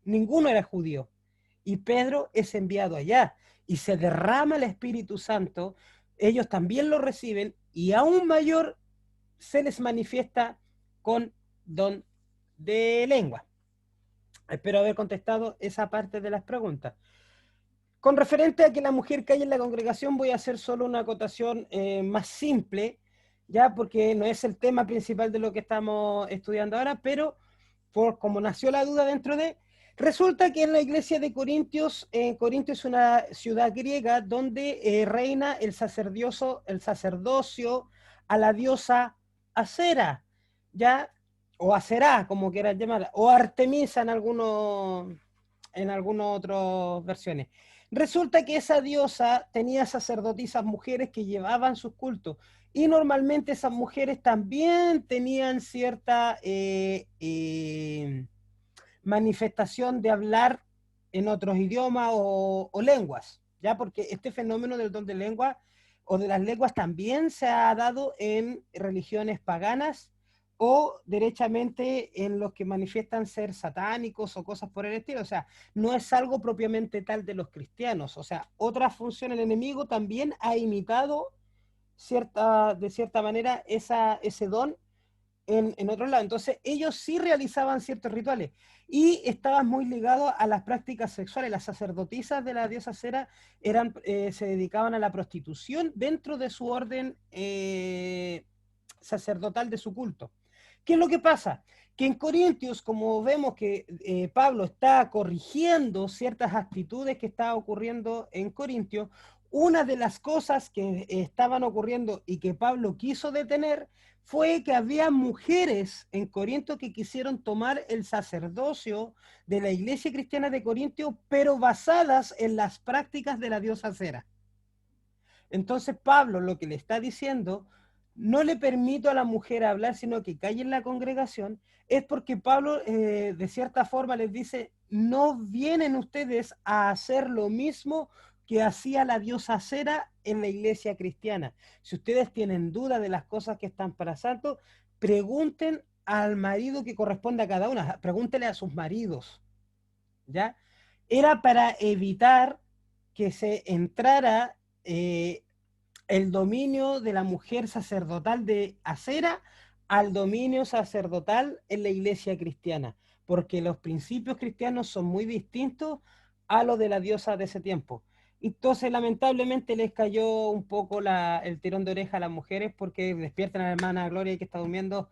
Ninguno era judío. Y Pedro es enviado allá y se derrama el Espíritu Santo. Ellos también lo reciben y aún mayor se les manifiesta con don de lengua. Espero haber contestado esa parte de las preguntas. Con referente a que la mujer calle en la congregación, voy a hacer solo una acotación más simple, ya porque no es el tema principal de lo que estamos estudiando ahora, pero como nació la duda dentro de... Resulta que en la iglesia de Corintios, Corintios es una ciudad griega donde reina el sacerdocio a la diosa Acera, ¿ya? O Acerá, como quieran llamarla, o Artemisa en algunas otras versiones. Resulta que esa diosa tenía sacerdotisas mujeres que llevaban sus cultos, y normalmente esas mujeres también tenían cierta manifestación de hablar en otros idiomas o lenguas, ¿ya? Porque este fenómeno del don de lengua o de las lenguas también se ha dado en religiones paganas o derechamente en los que manifiestan ser satánicos o cosas por el estilo. O sea, no es algo propiamente tal de los cristianos. O sea, otra función, el enemigo también ha imitado de cierta manera ese don en otro lado. Entonces, ellos sí realizaban ciertos rituales y estaban muy ligados a las prácticas sexuales. Las sacerdotisas de la diosa Cera se dedicaban a la prostitución dentro de su orden sacerdotal de su culto. ¿Qué es lo que pasa? Que en Corintios, como vemos que Pablo está corrigiendo ciertas actitudes que estaban ocurriendo en Corintios, una de las cosas que estaban ocurriendo y que Pablo quiso detener fue que había mujeres en Corinto que quisieron tomar el sacerdocio de la iglesia cristiana de Corinto, pero basadas en las prácticas de la diosa Cera. Entonces Pablo lo que le está diciendo, no le permito a la mujer hablar, sino que calle en la congregación, es porque Pablo de cierta forma les dice, no vienen ustedes a hacer lo mismo que hacía la diosa Cera en la iglesia cristiana. Si ustedes tienen duda de las cosas que están pasando, pregunten al marido que corresponde a cada una, pregúntenle a sus maridos, ¿ya? Era para evitar que se entrara el dominio de la mujer sacerdotal de Acera al dominio sacerdotal en la iglesia cristiana, porque los principios cristianos son muy distintos a los de la diosa de ese tiempo. Entonces, lamentablemente, les cayó un poco el tirón de oreja a las mujeres porque despiertan a la hermana Gloria que está durmiendo.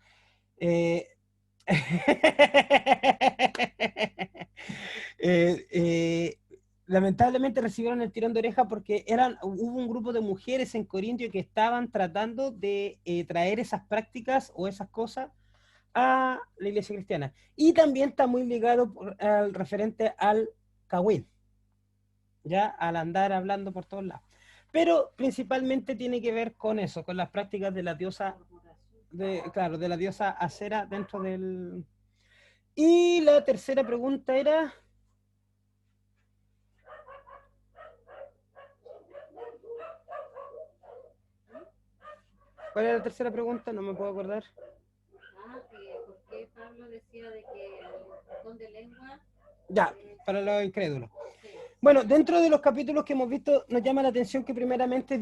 Lamentablemente recibieron el tirón de oreja porque hubo un grupo de mujeres en Corintio que estaban tratando de traer esas prácticas o esas cosas a la iglesia cristiana. Y también está muy ligado al referente al Kawin, ya al andar hablando por todos lados. Pero principalmente tiene que ver con eso, con las prácticas de la diosa, de la diosa Acera dentro del... Y la tercera pregunta era... ¿Cuál era la tercera pregunta? No me puedo acordar. ¿Por qué Pablo decía de que el don de lengua... Ya, para los incrédulos. Sí. Bueno, dentro de los capítulos que hemos visto, nos llama la atención que primeramente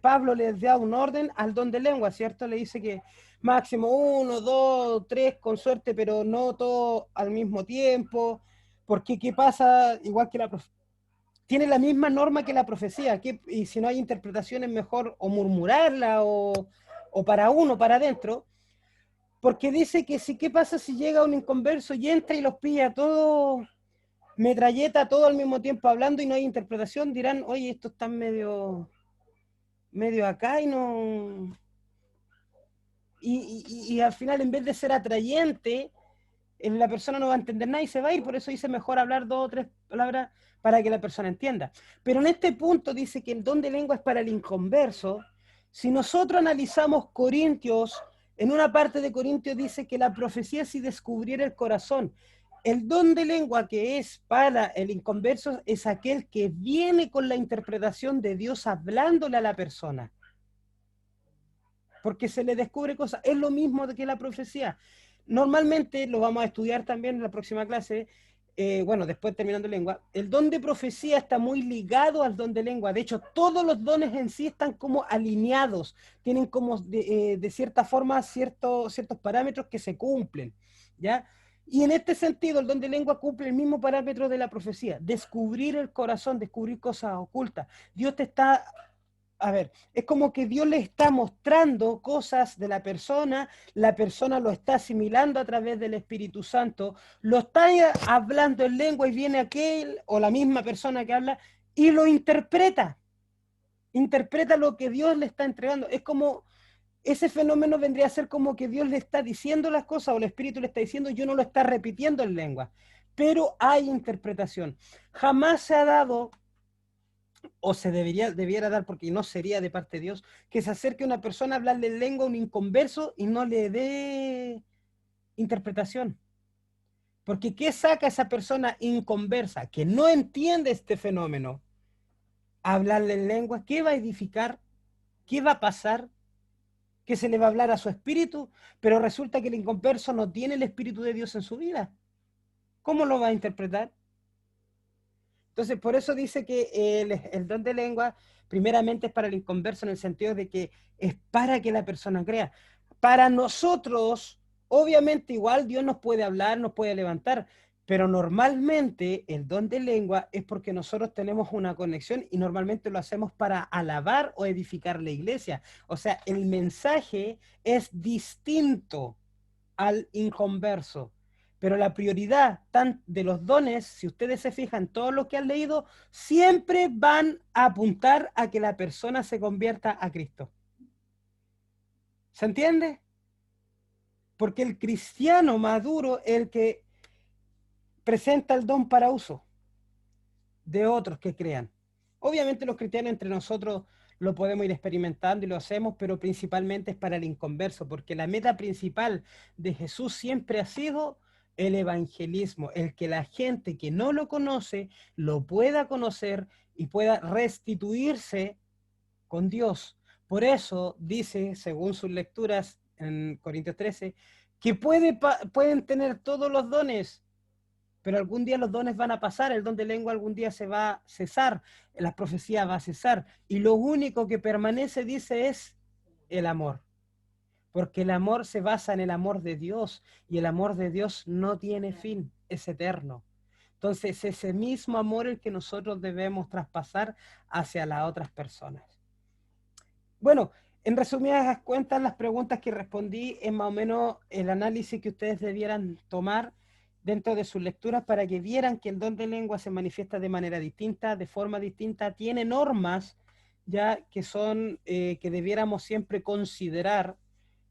Pablo les da un orden al don de lengua, ¿cierto? Le dice que máximo 1, 2, 3 con suerte, pero no todo al mismo tiempo, porque ¿qué pasa? Igual que tiene la misma norma que la profecía, y si no hay interpretación es mejor o murmurarla o para uno, para adentro, porque dice que ¿qué pasa si llega un inconverso y entra y los pilla todo metralleta todo al mismo tiempo hablando y no hay interpretación? Dirán, oye, esto está medio acá y no... Y al final, en vez de ser atrayente, la persona no va a entender nada y se va a ir. Por eso dice mejor hablar 2 o 3 palabras para que la persona entienda. Pero en este punto dice que el don de lengua es para el inconverso. Si nosotros analizamos Corintios, en una parte de Corintios dice que la profecía si descubriera el corazón. El don de lengua que es para el inconverso es aquel que viene con la interpretación de Dios hablándole a la persona. Porque se le descubre cosas. Es lo mismo que la profecía. Normalmente, lo vamos a estudiar también en la próxima clase, bueno, después terminando lengua, el don de profecía está muy ligado al don de lengua. De hecho, todos los dones en sí están como alineados, tienen como de cierta forma ciertos parámetros que se cumplen, ¿ya? Y en este sentido, el don de lengua cumple el mismo parámetro de la profecía, descubrir el corazón, descubrir cosas ocultas. Dios te está... A ver, es como que Dios le está mostrando cosas de la persona lo está asimilando a través del Espíritu Santo, lo está hablando en lengua y viene aquel o la misma persona que habla y lo interpreta lo que Dios le está entregando. Es como, ese fenómeno vendría a ser como que Dios le está diciendo las cosas o el Espíritu le está diciendo y uno lo está repitiendo en lengua, pero hay interpretación. Jamás se ha dado... o se debiera dar, porque no sería de parte de Dios, que se acerque una persona a hablarle en lengua a un inconverso y no le dé interpretación. Porque ¿qué saca esa persona inconversa que no entiende este fenómeno? Hablarle en lengua, ¿qué va a edificar? ¿Qué va a pasar? ¿Qué se le va a hablar a su espíritu? Pero resulta que el inconverso no tiene el Espíritu de Dios en su vida. ¿Cómo lo va a interpretar? Entonces, por eso dice que el don de lengua, primeramente es para el inconverso en el sentido de que es para que la persona crea. Para nosotros, obviamente igual Dios nos puede hablar, nos puede levantar, pero normalmente el don de lengua es porque nosotros tenemos una conexión y normalmente lo hacemos para alabar o edificar la iglesia. O sea, el mensaje es distinto al inconverso. Pero la prioridad de los dones, si ustedes se fijan, todo lo que han leído, siempre van a apuntar a que la persona se convierta a Cristo. ¿Se entiende? Porque el cristiano maduro es el que presenta el don para uso de otros que crean. Obviamente los cristianos entre nosotros lo podemos ir experimentando y lo hacemos, pero principalmente es para el inconverso, porque la meta principal de Jesús siempre ha sido el evangelismo, el que la gente que no lo conoce lo pueda conocer y pueda restituirse con Dios. Por eso dice, según sus lecturas en Corintios 13, que pueden tener todos los dones, pero algún día los dones van a pasar, el don de lengua algún día se va a cesar, la profecía va a cesar, y lo único que permanece, dice, es el amor. Porque el amor se basa en el amor de Dios, y el amor de Dios no tiene fin, es eterno. Entonces, ese mismo amor el que nosotros debemos traspasar hacia las otras personas. Bueno, en resumidas cuentas, las preguntas que respondí es más o menos el análisis que ustedes debieran tomar dentro de sus lecturas para que vieran que el don de lengua se manifiesta de manera distinta, de forma distinta, tiene normas ya que son, que debiéramos siempre considerar,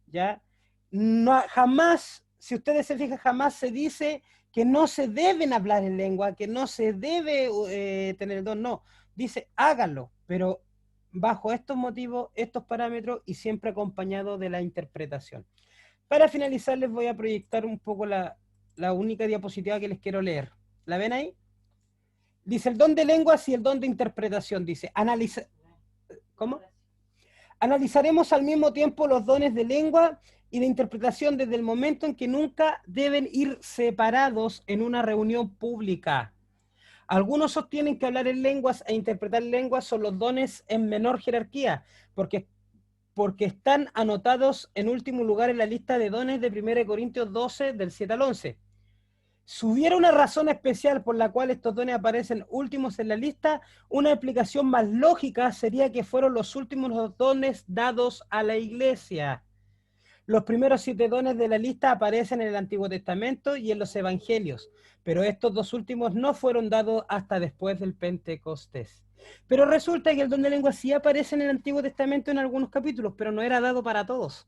¿ya? No, jamás, si ustedes se fijan, jamás se dice que no se deben hablar en lengua, que no se debe tener el don, no. Dice, háganlo, pero bajo estos motivos, estos parámetros y siempre acompañado de la interpretación. Para finalizar, les voy a proyectar un poco la única diapositiva que les quiero leer. ¿La ven ahí? Dice, el don de lenguas y el don de interpretación. Dice, ¿cómo? Analizaremos al mismo tiempo los dones de lengua y de interpretación desde el momento en que nunca deben ir separados en una reunión pública. Algunos sostienen que hablar en lenguas e interpretar lenguas son los dones en menor jerarquía, porque están anotados en último lugar en la lista de dones de 1 Corintios 12, del 7 al 11. Si hubiera una razón especial por la cual estos dones aparecen últimos en la lista, una explicación más lógica sería que fueron los últimos dones dados a la iglesia. Los primeros 7 dones de la lista aparecen en el Antiguo Testamento y en los Evangelios, pero estos 2 últimos no fueron dados hasta después del Pentecostés. Pero resulta que el don de lengua sí aparece en el Antiguo Testamento en algunos capítulos, pero no era dado para todos.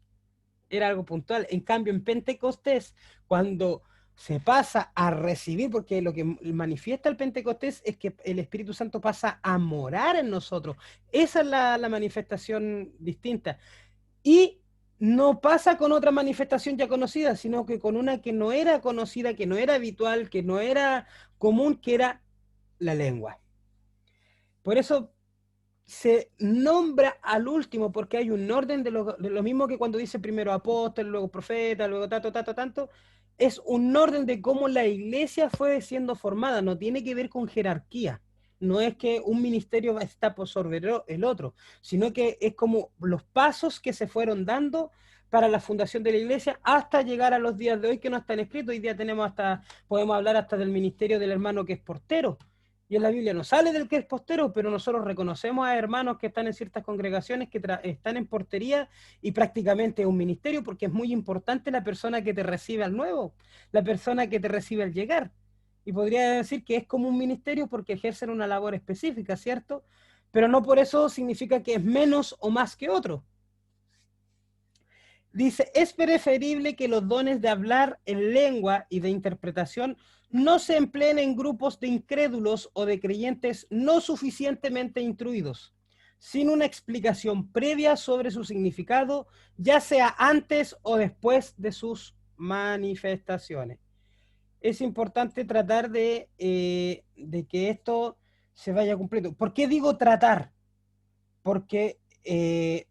Era algo puntual. En cambio, en Pentecostés, cuando se pasa a recibir, porque lo que manifiesta el Pentecostés es que el Espíritu Santo pasa a morar en nosotros. Esa es la manifestación distinta. Y no pasa con otra manifestación ya conocida, sino que con una que no era conocida, que no era habitual, que no era común, que era la lengua. Por eso se nombra al último, porque hay un orden de lo mismo que cuando dice primero apóstol, luego profeta, luego tanto, es un orden de cómo la iglesia fue siendo formada, no tiene que ver con jerarquía. No es que un ministerio está por sobre el otro, sino que es como los pasos que se fueron dando para la fundación de la iglesia hasta llegar a los días de hoy que no están escritos. Hoy día podemos hablar hasta del ministerio del hermano que es portero. Y en la Biblia no sale del que es portero, pero nosotros reconocemos a hermanos que están en ciertas congregaciones que están en portería y prácticamente es un ministerio porque es muy importante la persona que te recibe al nuevo, la persona que te recibe al llegar. Y podría decir que es como un ministerio porque ejercen una labor específica, ¿cierto? Pero no por eso significa que es menos o más que otro. Dice, es preferible que los dones de hablar en lengua y de interpretación no se empleen en grupos de incrédulos o de creyentes no suficientemente instruidos, sin una explicación previa sobre su significado, ya sea antes o después de sus manifestaciones. Es importante tratar de que esto se vaya cumpliendo. ¿Por qué digo tratar? Porque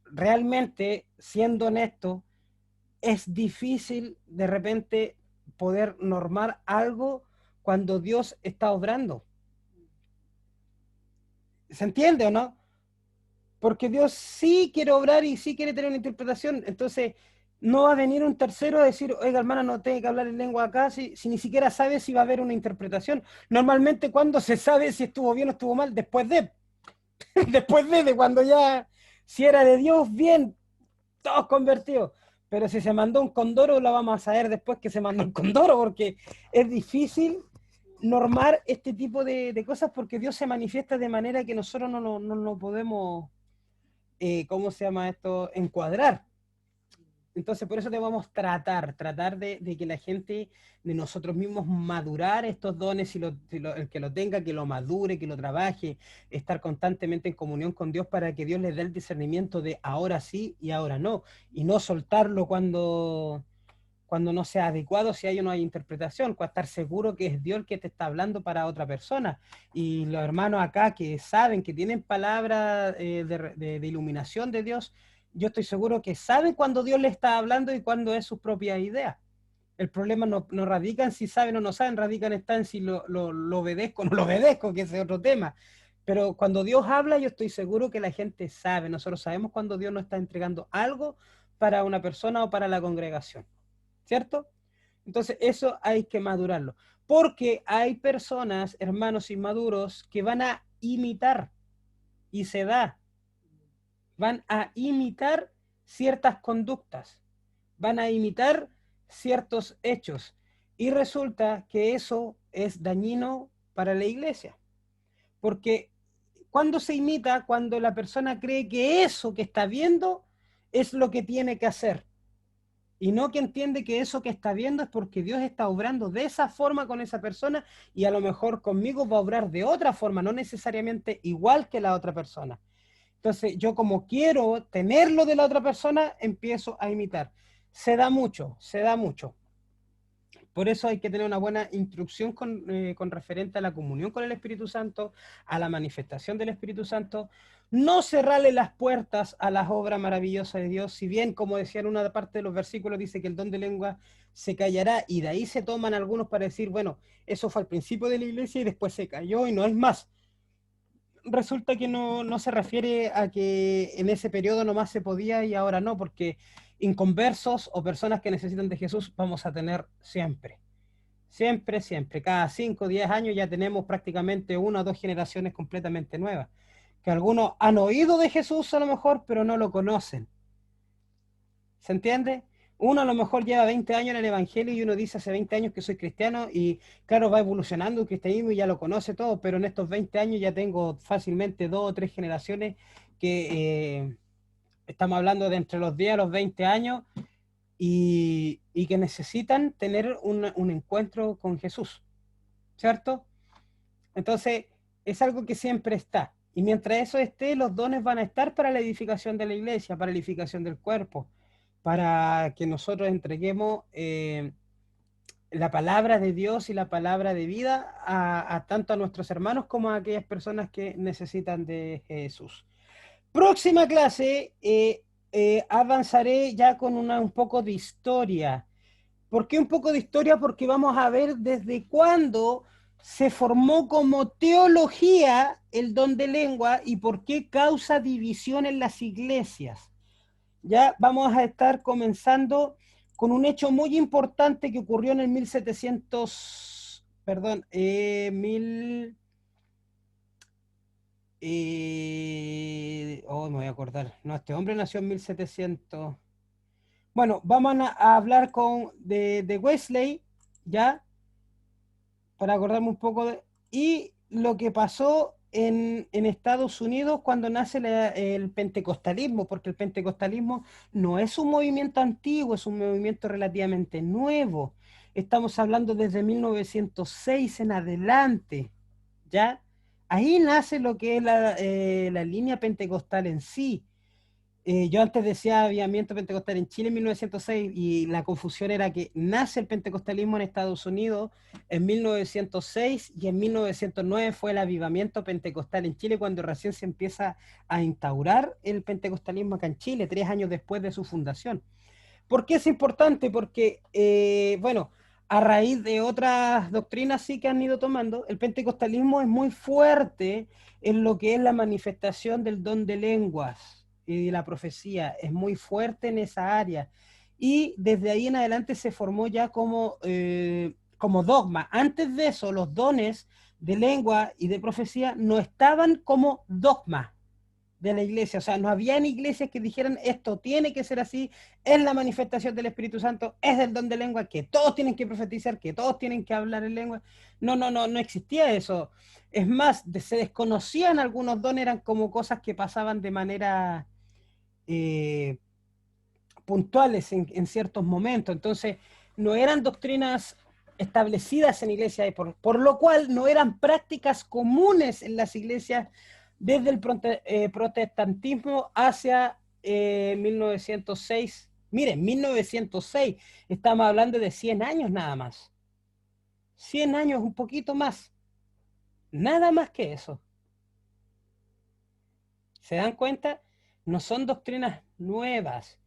realmente, siendo honesto, es difícil de repente poder normar algo cuando Dios está obrando. ¿Se entiende o no? Porque Dios sí quiere obrar y sí quiere tener una interpretación. Entonces, no va a venir un tercero a decir, oiga, hermana, no tengo que hablar en lengua acá, si ni siquiera sabe si va a haber una interpretación. Normalmente, cuando se sabe si estuvo bien o estuvo mal, después de cuando ya, si era de Dios, bien, todos convertidos. Pero si se mandó un condoro, lo vamos a saber después que se mandó un condoro, porque es difícil normar este tipo de cosas, porque Dios se manifiesta de manera que nosotros no podemos, ¿cómo se llama esto?, encuadrar. Entonces, por eso debemos tratar de que la gente, de nosotros mismos, madurar estos dones, el que lo tenga, que lo madure, que lo trabaje, estar constantemente en comunión con Dios para que Dios les dé el discernimiento de ahora sí y ahora no, y no soltarlo cuando no sea adecuado, si hay o no hay interpretación, para estar seguro que es Dios el que te está hablando para otra persona. Y los hermanos acá que saben, que tienen palabra de iluminación de Dios, yo estoy seguro que saben cuando Dios le está hablando y cuando es su propia idea. El problema no radica en si saben o no saben, radica en si lo obedezco o no lo obedezco, que ese es otro tema. Pero cuando Dios habla, yo estoy seguro que la gente sabe. Nosotros sabemos cuando Dios nos está entregando algo para una persona o para la congregación, ¿cierto? Entonces eso hay que madurarlo. Porque hay personas, hermanos inmaduros, que van a imitar, y se da, van a imitar ciertas conductas, van a imitar ciertos hechos, y resulta que eso es dañino para la iglesia, porque cuando se imita, cuando la persona cree que eso que está viendo es lo que tiene que hacer, y no que entiende que eso que está viendo es porque Dios está obrando de esa forma con esa persona, y a lo mejor conmigo va a obrar de otra forma, no necesariamente igual que la otra persona. Entonces, yo como quiero tenerlo de la otra persona, empiezo a imitar. Se da mucho, se da mucho. Por eso hay que tener una buena instrucción con referente a la comunión con el Espíritu Santo, a la manifestación del Espíritu Santo. No cerrarle las puertas a las obras maravillosas de Dios. Si bien, como decía en una parte de los versículos, dice que el don de lengua se callará, y de ahí se toman algunos para decir, bueno, eso fue al principio de la iglesia y después se cayó y no es más. Resulta que no se refiere a que en ese periodo nomás se podía y ahora no, porque inconversos o personas que necesitan de Jesús vamos a tener siempre. Siempre, siempre. Cada 5 o 10 años ya tenemos prácticamente 1 o 2 generaciones completamente nuevas. Que algunos han oído de Jesús a lo mejor, pero no lo conocen. ¿Se entiende? Uno a lo mejor lleva 20 años en el Evangelio y uno dice hace 20 años que soy cristiano y claro, va evolucionando el cristianismo y ya lo conoce todo, pero en estos 20 años ya tengo fácilmente 2 o 3 generaciones que estamos hablando de entre los 10 a los 20 años y que necesitan tener un encuentro con Jesús, ¿cierto? Entonces, es algo que siempre está. Y mientras eso esté, los dones van a estar para la edificación de la iglesia, para la edificación del cuerpo, para que nosotros entreguemos la palabra de Dios y la palabra de vida a tanto a nuestros hermanos como a aquellas personas que necesitan de Jesús. Próxima clase, avanzaré ya con un poco de historia. ¿Por qué un poco de historia? Porque vamos a ver desde cuándo se formó como teología el don de lengua y por qué causa división en las iglesias. Ya vamos a estar comenzando con un hecho muy importante que ocurrió en el 1700, perdón, me voy a acordar. No, este hombre nació en 1700. Bueno, vamos a hablar de Wesley, ¿ya? Para acordarme un poco y lo que pasó en Estados Unidos cuando nace el pentecostalismo, porque el pentecostalismo no es un movimiento antiguo, es un movimiento relativamente nuevo. Estamos hablando desde 1906 en adelante, ¿ya? Ahí nace lo que es la línea pentecostal en sí. Yo antes decía avivamiento pentecostal en Chile en 1906 y la confusión era que nace el pentecostalismo en Estados Unidos en 1906 y en 1909 fue el avivamiento pentecostal en Chile cuando recién se empieza a instaurar el pentecostalismo acá en Chile, 3 años después de su fundación. ¿Por qué es importante? Porque, bueno, a raíz de otras doctrinas sí que han ido tomando, el pentecostalismo es muy fuerte en lo que es la manifestación del don de lenguas y la profecía, es muy fuerte en esa área. Y desde ahí en adelante se formó ya como dogma. Antes de eso, los dones de lengua y de profecía no estaban como dogma de la iglesia, o sea, no habían iglesias que dijeran esto tiene que ser así, es la manifestación del Espíritu Santo, es el don de lengua, que todos tienen que profetizar, que todos tienen que hablar en lengua. No existía eso. Es más, se desconocían algunos dones, eran como cosas que pasaban de manera puntuales en ciertos momentos, entonces no eran doctrinas establecidas en iglesias, por lo cual no eran prácticas comunes en las iglesias desde el protestantismo hacia 1906. Miren, 1906, estamos hablando de 100 años nada más. 100 años, un poquito más. Nada más que eso. ¿Se dan cuenta? No son doctrinas nuevas,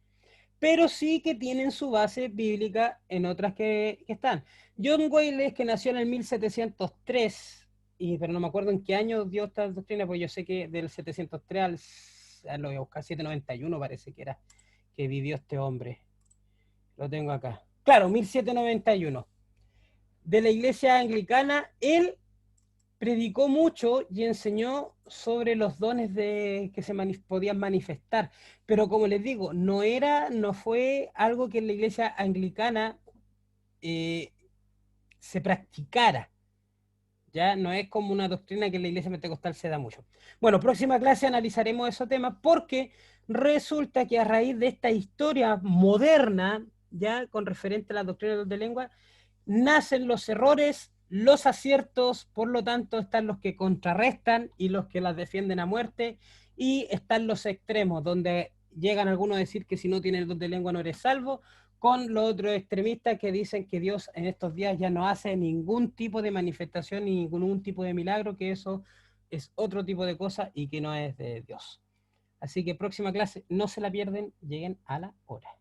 pero sí que tienen su base bíblica en otras que están. John Wesley, que nació en el 1703, pero no me acuerdo en qué año dio esta doctrina, pues yo sé que del 703 lo voy a buscar, 791 parece que era, que vivió este hombre. Lo tengo acá. Claro, 1791. De la iglesia anglicana, él predicó mucho y enseñó sobre los dones que se podían manifestar. Pero como les digo, no fue algo que en la iglesia anglicana se practicara. Ya no es como una doctrina que en la iglesia pentecostal se da mucho. Bueno, próxima clase analizaremos esos temas porque resulta que a raíz de esta historia moderna, ya con referente a la doctrina de lengua, nacen los errores, los aciertos, por lo tanto están los que contrarrestan y los que las defienden a muerte, y están los extremos, donde llegan algunos a decir que si no tienes el don de lengua no eres salvo, con los otros extremistas que dicen que Dios en estos días ya no hace ningún tipo de manifestación ni ningún tipo de milagro, que eso es otro tipo de cosa y que no es de Dios. Así que próxima clase, no se la pierden, lleguen a la hora.